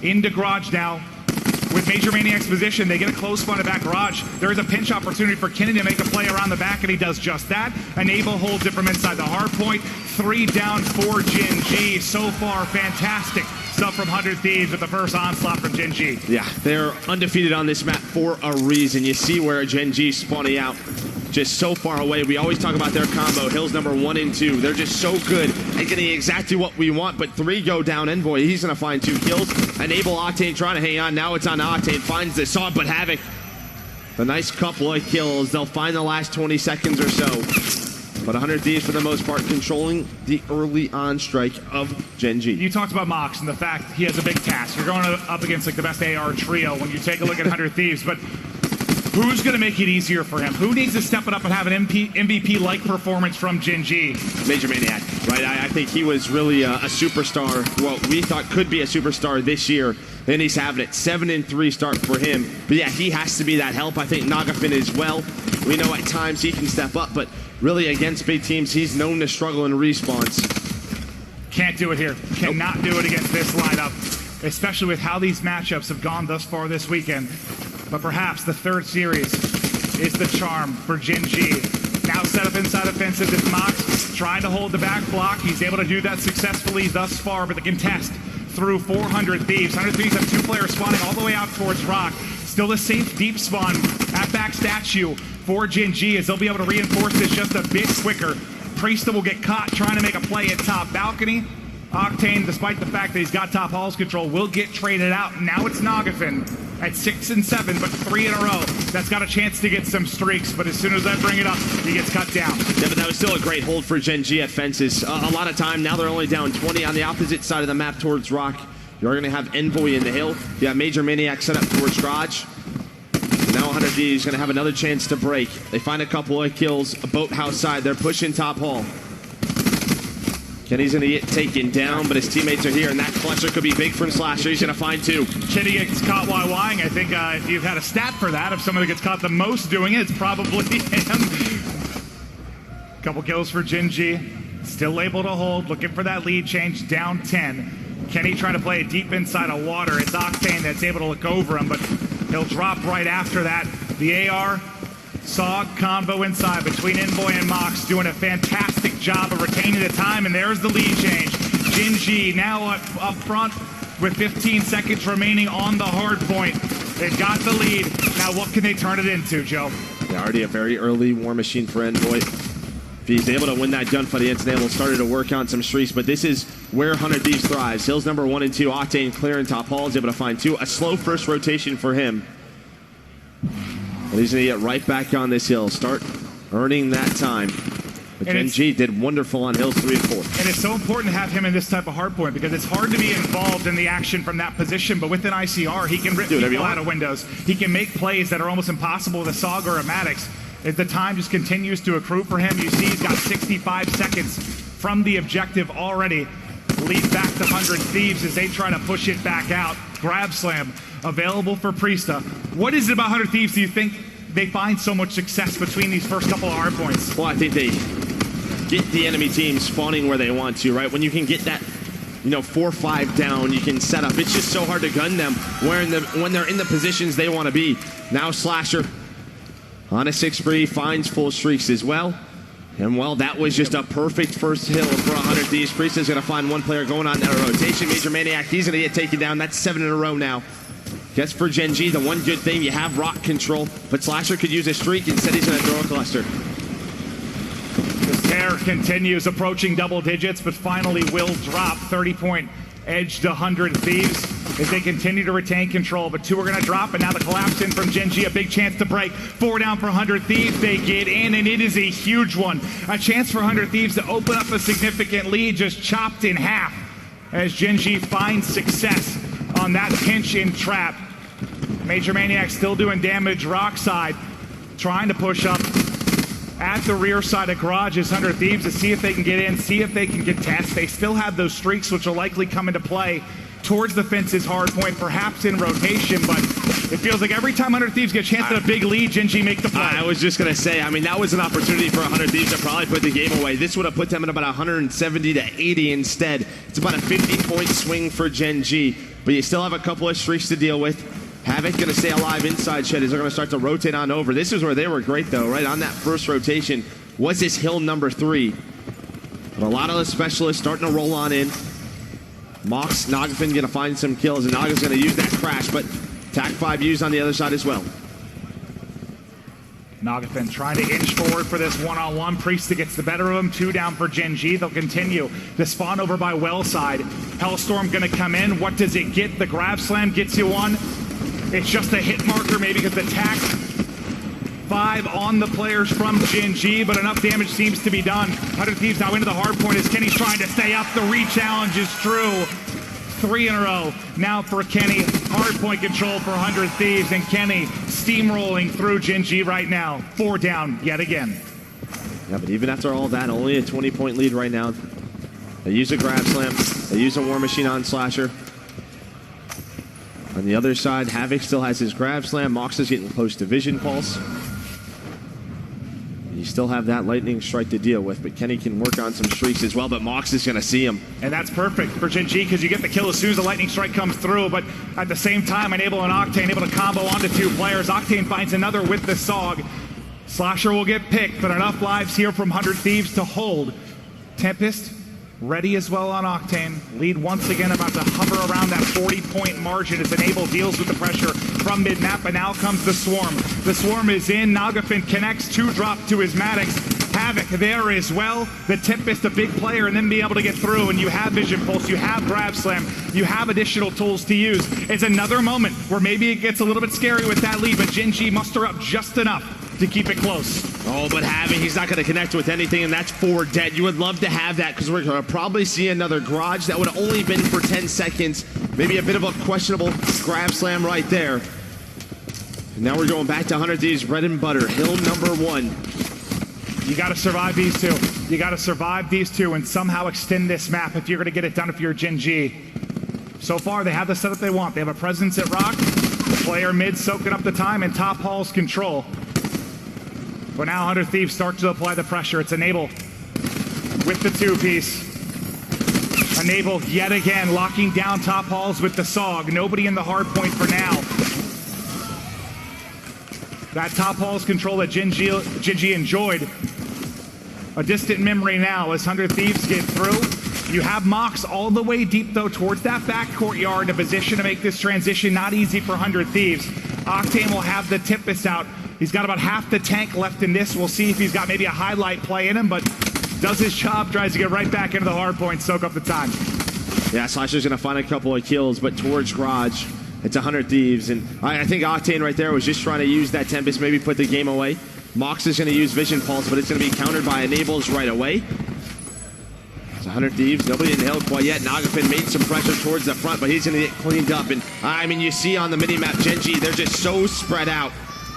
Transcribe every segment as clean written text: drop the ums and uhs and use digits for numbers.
into Garage now. With Major Maniac's position, they get a close front of back Garage. There is a pinch opportunity for Kenny to make a play around the back, and he does just that. Enable holds it from inside the hard point. 3 down for Gen.G. So far, fantastic stuff from 100 Thieves with the first onslaught from Gen.G. Yeah, they're undefeated on this map for a reason. You see where Gen.G spawning out just so far away. We always talk about their combo, Hills number 1 and 2. They're just so good at getting exactly what we want, but 3 go down. Envoy, he's going to find 2 kills. Enable Octane trying to hang on. Now it's on Octane. Finds the saw, but Havoc. The nice couple of kills. They'll find the last 20 seconds or so. But 100 Thieves, for the most part, controlling the early on strike of Gen.G. You talked about Mox and the fact he has a big task. You're going up against like the best AR trio when you take a look at 100 Thieves, but who's going to make it easier for him? Who needs to step it up and have an MVP-like performance from Gen.G? Major Maniac, right? I think he was really a superstar, what we thought could be a superstar this year. And he's having it. 7-3 start for him. But yeah, he has to be that help. I think Nagafin as well. We know at times he can step up, but really against big teams, he's known to struggle in respawns. Can't do it here. Cannot do it against this lineup, especially with how these matchups have gone thus far this weekend. But perhaps the third series is the charm for Gen.G. Now set up inside offensive is Mox, trying to hold the back block. He's able to do that successfully thus far, but the contest through 400 Thieves. 100 Thieves have 2 players spawning all the way out towards Rock. Still a safe deep spawn at back statue for Gen.G as they'll be able to reinforce this just a bit quicker. Priesta will get caught trying to make a play at top balcony. Octane, despite the fact that he's got top halls control, will get traded out. Now it's Nagafin at 6 and 7, but 3 in a row. That's got a chance to get some streaks, but as soon as I bring it up, he gets cut down. Yeah, but that was still a great hold for Gen.G at fences. A lot of time, now they're only down 20 on the opposite side of the map towards Rock. You're going to have Envoy in the hill. You have Major Maniac set up towards Garage. Now 100 D is going to have another chance to break. They find a couple of kills, a boathouse side. They're pushing top hall. Kenny's going to get taken down, but his teammates are here, and that cluster could be big from Slasher. He's going to find 2. Kenny gets caught YYing. I think if you've had a stat for that, if someone gets caught the most doing it, it's probably him. Couple kills for Gen.G. Still able to hold, looking for that lead change, down 10. Kenny trying to play it deep inside of water. It's Octane that's able to look over him, but he'll drop right after that. The AR saw combo inside between Envoy and Mox, doing a fantastic job of retaining the time, and there's the lead change. Gen.G now up front with 15 seconds remaining on the hard point. They've got the lead. Now what can they turn it into, Joe? Yeah, already a very early war machine for Envoy. If he's able to win that gunfight against Enable, started to work on some streaks, but this is where 100 Thieves thrives. Hills number 1 and 2, Octane clearing top hall, is able to find 2. A slow first rotation for him. But he's going to get right back on this hill, start earning that time. But Gen.G did wonderful on Hills 3 and 4. And it's so important to have him in this type of hardpoint because it's hard to be involved in the action from that position, but with an ICR, he can rip people out of windows. He can make plays that are almost impossible with a Saga or a Maddox. As the time just continues to accrue for him, you see he's got 65 seconds from the objective already. Lead back to 100 Thieves as they try to push it back out. Grab slam available for Priesta. What is it about 100 Thieves do you think they find so much success between these first couple of hard points? Well, I think they get the enemy team spawning where they want to, right? When you can get that, 4-5 down, you can set up. It's just so hard to gun them when they're in the positions they want to be. Now Slasher on a 6-free, finds full streaks as well. And well, that was just a perfect first hill for 100 Thieves. Priesta's going to find 1 player going on that rotation. Major Maniac, he's going to get taken down. That's 7 in a row now. Guess for Gen.G, the one good thing, you have rock control, but Slasher could use a streak. Instead, he's going to throw a cluster. This tear continues, approaching double digits, but finally will drop. 30-point edge to 100 Thieves as they continue to retain control, but 2 are going to drop, and now the collapse in from Gen.G, a big chance to break. 4 down for 100 Thieves. They get in, and it is a huge one. A chance for 100 Thieves to open up a significant lead, just chopped in half as Gen.G finds success on that pinch in trap. Major Maniac still doing damage rock side, trying to push up at the rear side of Garage's 100 Thieves to see if they can get in, see if they can contest. They still have those streaks, which will likely come into play towards the fences, Hardpoint, perhaps in rotation, but it feels like every time 100 Thieves get a chance at a big lead, Gen.G make the play. I was just going to say, I mean, that was an opportunity for 100 Thieves to probably put the game away. This would have put them at about 170 to 80 instead. It's about a 50-point swing for Gen.G, but you still have a couple of streaks to deal with. Havoc going to stay alive inside shed as they're going to start to rotate on over. This is where they were great, though, right on that first rotation was this hill number 3. But a lot of the specialists starting to roll on in. Mox, Nagafin going to find some kills, and Naga's going to use that crash, but Tac 5 used on the other side as well. Nagafin trying to inch forward for this one-on-one. Priest gets the better of him. 2 down for Gen.G. They'll continue to spawn over by well side. Hellstorm going to come in. What does it get? The grab slam gets you one. It's just a hit marker maybe because the Tac 5 on the players from Gen.G, but enough damage seems to be done. 100 Thieves now into the hard point as Kenny's trying to stay up. The re-challenge is true. 3 in a row now for Kenny. Hard point control for 100 Thieves, and Kenny steamrolling through Gen.G right now. 4 down yet again. Yeah, but even after all that, only a 20-point lead right now. They use a grab slam. They use a War Machine on Slasher. On the other side, Havoc still has his grab slam. Mox is getting close to Vision Pulse. You still have that lightning strike to deal with, but Kenny can work on some streaks as well, but Mox is going to see him. And that's perfect for Gen.G because you get the kill as soon as the lightning strike comes through, but at the same time, Enable and Octane able to combo onto 2 players. Octane finds another with the SOG. Slasher will get picked, but enough lives here from 100 Thieves to hold. Tempest ready as well on Octane. Lead once again about to hover around that 40-point margin as Enable deals with the pressure from mid-map, but now comes the Swarm. The Swarm is in. Nagafin connects. 2 drop to his Maddox. Havoc there as well. The Tempest, a big player, and then be able to get through, and you have Vision Pulse, you have Grab Slam, you have additional tools to use. It's another moment where maybe it gets a little bit scary with that lead, but Gen.G muster up just enough to keep it close. Oh, but Havoc, he's not going to connect with anything, and that's 4 dead. You would love to have that because we're going to probably see another garage. That would have only been for 10 seconds. Maybe a bit of a questionable grab slam right there. And now we're going back to 100 Thieves bread and butter. Hill number 1. You got to survive these 2. You got to survive these 2 and somehow extend this map if you're going to get it done if you're Gen.G. So far, they have the setup they want. They have a presence at Rock. The player mid soaking up the time, and top hall's control. But now 100 Thieves start to apply the pressure. It's Enable with the 2-piece. Enable yet again locking down top halls with the SOG. Nobody in the hard point for now. That top hall's control that Gen.G enjoyed. A distant memory now as 100 Thieves get through. You have Mox all the way deep though towards that back courtyard in a position to make this transition not easy for 100 Thieves. Octane will have the Tempest out. He's got about half the tank left in this. We'll see if he's got maybe a highlight play in him, but does his job, tries to get right back into the hard point, soak up the time. Yeah, Slasher's going to find a couple of kills, but towards Garage, it's 100 Thieves. And I think Octane right there was just trying to use that Tempest, maybe put the game away. Mox is going to use Vision Pulse, but it's going to be countered by Enables right away. It's 100 Thieves, nobody in the hill quite yet. Nagafin made some pressure towards the front, but he's going to get cleaned up. And I mean, you see on the mini-map, Gen.G, they're just so spread out.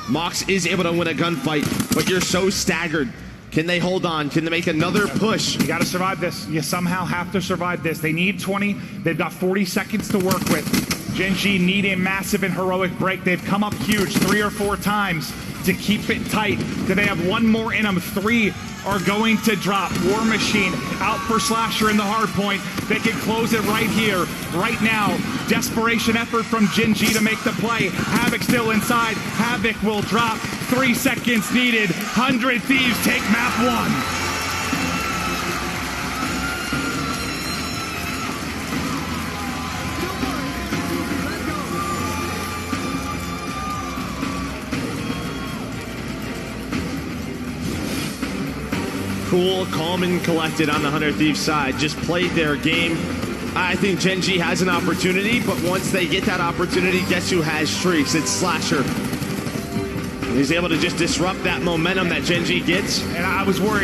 Mox is able to win a gunfight, but you're so staggered. Can they hold on? Can they make another push? You got to survive this. You somehow have to survive this. They need 20. They've got 40 seconds to work with. Gen.G need a massive and heroic break. They've come up huge 3 or 4 times to keep it tight. Do they have one more in them? 3 are going to drop. War Machine out for Slasher in the hard point. They can close it right here, right now. Desperation effort from Gen.G to make the play. Havoc still inside. Havoc will drop. 3 seconds needed. 100 Thieves take map 1. Cool, calm, and collected on the 100 Thieves side. Just played their game. I think Gen.G has an opportunity, but once they get that opportunity, guess who has streaks? It's Slasher. He's able to just disrupt that momentum that Gen.G gets. And I was worried.